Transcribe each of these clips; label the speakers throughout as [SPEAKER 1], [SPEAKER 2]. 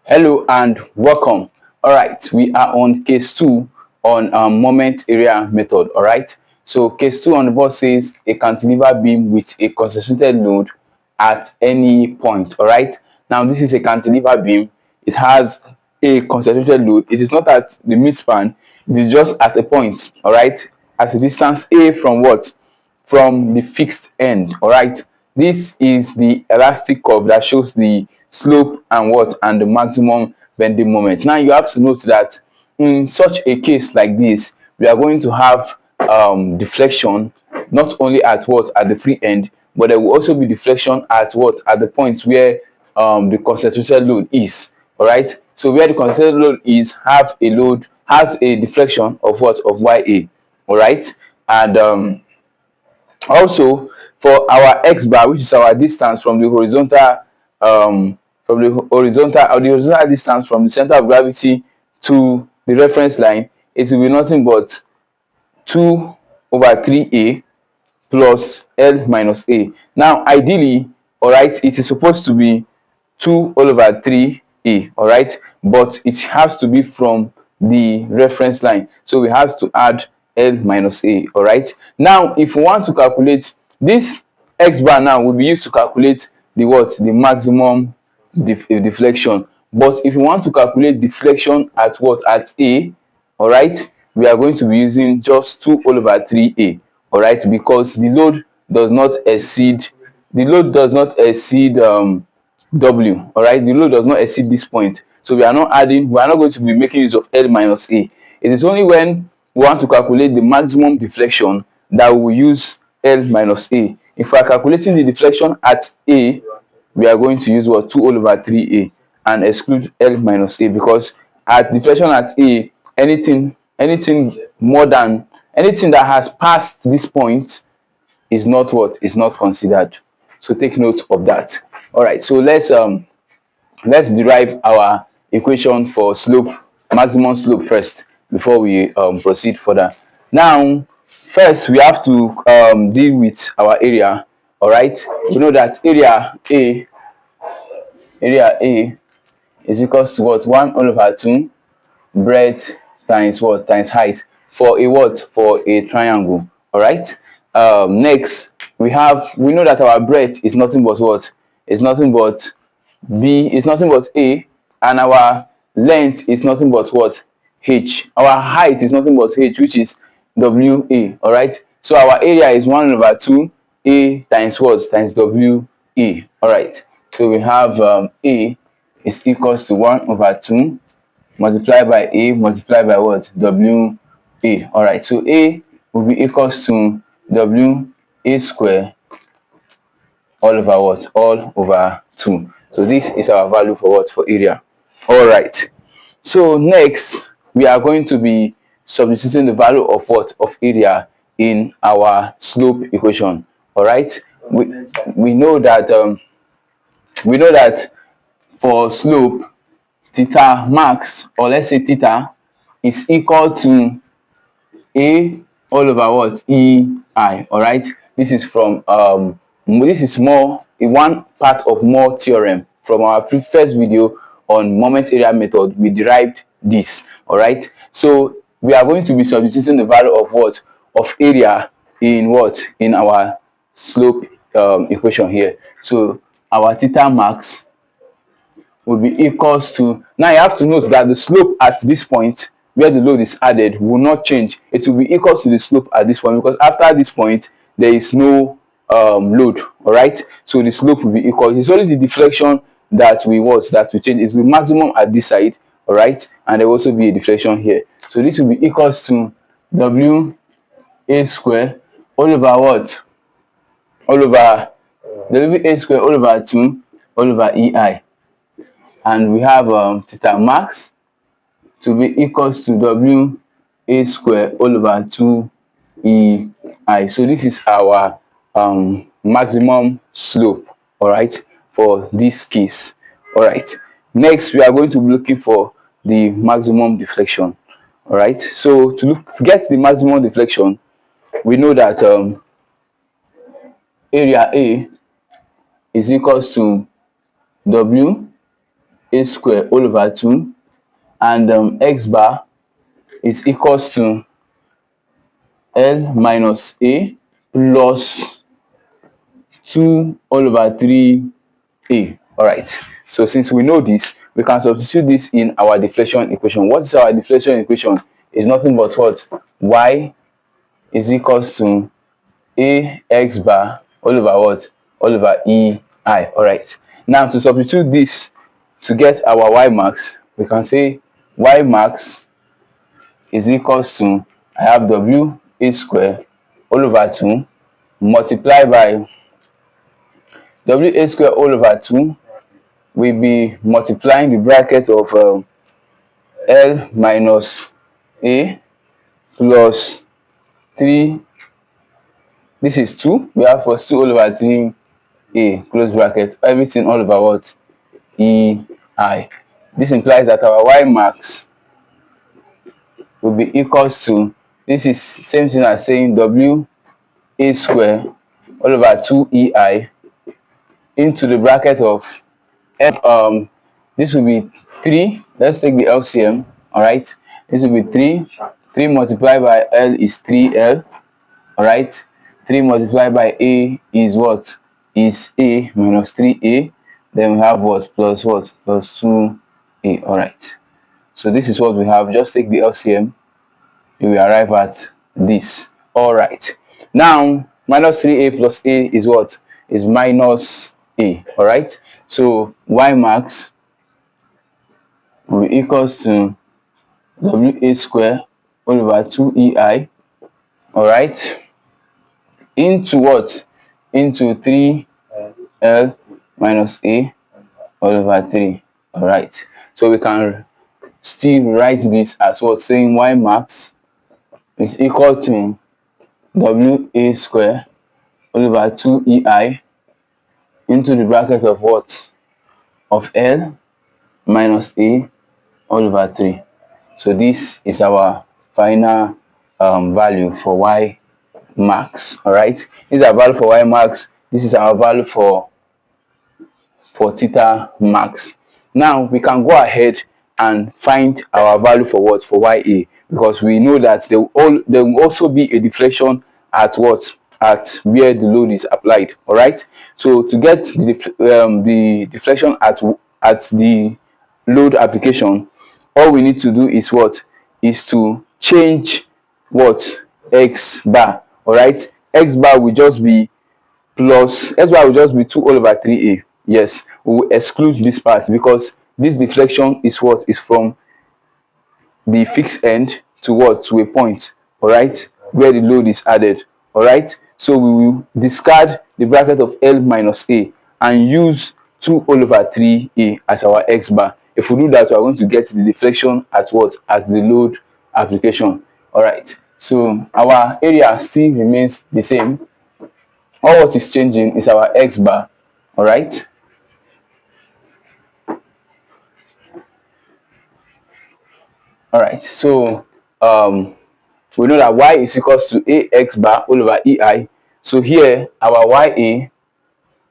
[SPEAKER 1] Hello and welcome. All right, we are on case 2 on moment area method. All right, so case 2 on the board says a cantilever beam with a concentrated load at any point. All right, now this is a cantilever beam. It has a concentrated load. It is not at the midspan, it is just at a point. All right, at a distance a from what? From the fixed end. All right, this is the elastic curve that shows the slope and what and the maximum bending moment. Now you have to note that in such a case like this, we are going to have deflection not only at what at the free end, but there will also be deflection at what at the point where the concentrated load is. All right, so where the concentrated load is have a load has a deflection of what of ya. All right, and also for our x bar, which is our distance from the horizontal horizontal distance from the center of gravity to the reference line, it will be nothing but 2 over 3a plus L minus A. Now ideally, all right, it is supposed to be 2 all over 3a, all right, but it has to be from the reference line, so we have to add L minus A. All right, now if we want to calculate this x bar, now will be used to calculate the what the maximum deflection. But if you want to calculate deflection at what at A, all right, we are going to be using just 2 all over 3a. All right, because the load does not exceed w. All right, the load does not exceed this point, so we are not going to be making use of L minus A. It is only when we want to calculate the maximum deflection that we will use L minus A. If we are calculating the deflection at A, we are going to use what 2 all over 3a and exclude L minus A, because at deflection at A, anything more than anything that has passed this point is not what is not considered. So take note of that. All right, so let's derive our equation for slope, maximum slope first before we proceed further. Now first we have to deal with our area. All right, we know that area A is equals to what 1 all over 2 breadth times what times height for a what for a triangle. All right, next we know that our breadth is nothing but what is nothing but b is nothing but a, and our length is nothing but what h. Our height is nothing but h, which is wa. All right, so our area is 1 over 2 a times what times wa. All right, so we have a is equals to 1 over 2 multiplied by a multiplied by what wa. All right, so a will be equals to wa square all over what all over 2. So this is our value for what for area. All right, so next we are going to be substituting the value of what of area in our slope equation. All right, we know that for slope, theta max, or let's say theta, is equal to a all over what ei. All right, this is from this is more one part of Mohr theorem. From our previous video on moment area method, we derived this. All right, so we are going to be substituting the value of what of area in what in our slope equation here. So our theta max will be equals to, now you have to note that the slope at this point where the load is added will not change. It will be equal to the slope at this point, because after this point there is no load. All right, so the slope will be equal. It's only the deflection that we change. Is the maximum at this side. All right, and there will also be a deflection here, so this will be equals to wa square all over what all over wa square all over 2 all over ei, and we have theta max to be equals to wa square all over 2 ei. So this is our maximum slope, all right, for this case. All right, next we are going to be looking for the maximum deflection. All right, so to get the maximum deflection, we know that area A is equals to w a square all over 2, and x bar is equals to L minus A plus 2 all over 3A. All right. So since we know this, we can substitute this in our deflection equation. What is our deflection equation? Is nothing but what? Y is equals to ax bar all over what? All over ei. All right. Now to substitute this to get our y max, we can say y max is equals to, I have w a square all over 2 multiply by w a square all over 2 will be multiplying the bracket of L minus A plus 3. This is 2. We have plus 2 all over 3A close bracket. Everything all over what? EI. This implies that our y max will be equals to, this is same thing as saying w a square all over 2EI into the bracket of this will be 3. Let's take the LCM. All right, this will be 3 multiplied by L is 3L. all right, 3 multiplied by A is what? Is A minus 3A. Then we have what? Plus what? Plus 2A. all right, so this is what we have. Just take the LCM, you will arrive at this. All right, now minus 3A plus A is what? Is minus A. all right, so y max will be equals to WA square all over 2EI. all right, into what? Into 3L minus A all over 3. all right, so we can still write this as what? Saying y max is equal to WA square all over 2EI into the bracket of what? Of L minus A all over 3. So this is our final value for y max. all right, this is our value for y max. This is our value for theta max. Now we can go ahead and find our value for what? For ya, because we know that there will also be a deflection at what? At where the load is applied. all right, so to get the deflection at the load application, all we need to do is what? Is to change what? X bar. all right, x bar will just be plus, x bar will just be 2 all over 3A. Yes, we will exclude this part because this deflection is what? Is from the fixed end to what? To a point. all right, where the load is added. all right, so we will discard the bracket of L minus A and use 2 all over 3A as our x bar. If we do that, we are going to get the deflection at what? At the load application. all right, so our area still remains the same. All what is changing is our x bar. all right, so we know that y is equals to ax bar all over ei. So here our ya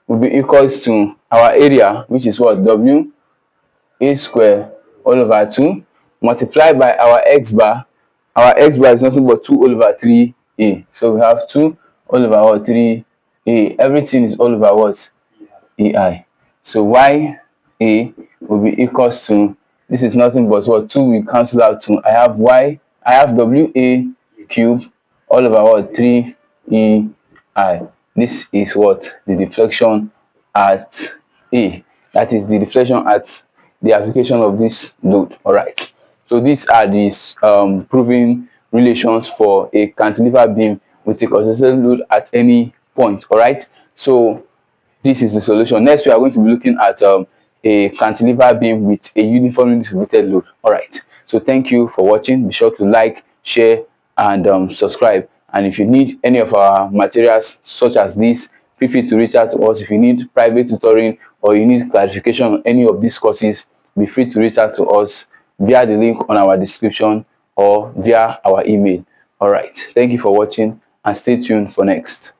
[SPEAKER 1] will be equals to our area, which is what? W a square all over 2 multiplied by our x bar. Our x bar is nothing but 2 all over 3a. So we have 2 all over what? 3a. Everything is all over what? ei. So ya will be equals to, this is nothing but what? 2 will cancel out 2. I have wa cube all over what? 3ei. This is what? The deflection at A. That is the deflection at the application of this load. all right, so these are these proving relations for a cantilever beam with a consistent load at any point. all right, so this is the solution. Next we are going to be looking at a cantilever beam with a uniformly distributed load. all right, so thank you for watching. Be sure to like, share and subscribe. And if you need any of our materials such as this, feel free to reach out to us. If you need private tutoring or you need clarification on any of these courses, be free to reach out to us via the link on our description or via our email. all right, thank you for watching and stay tuned for next.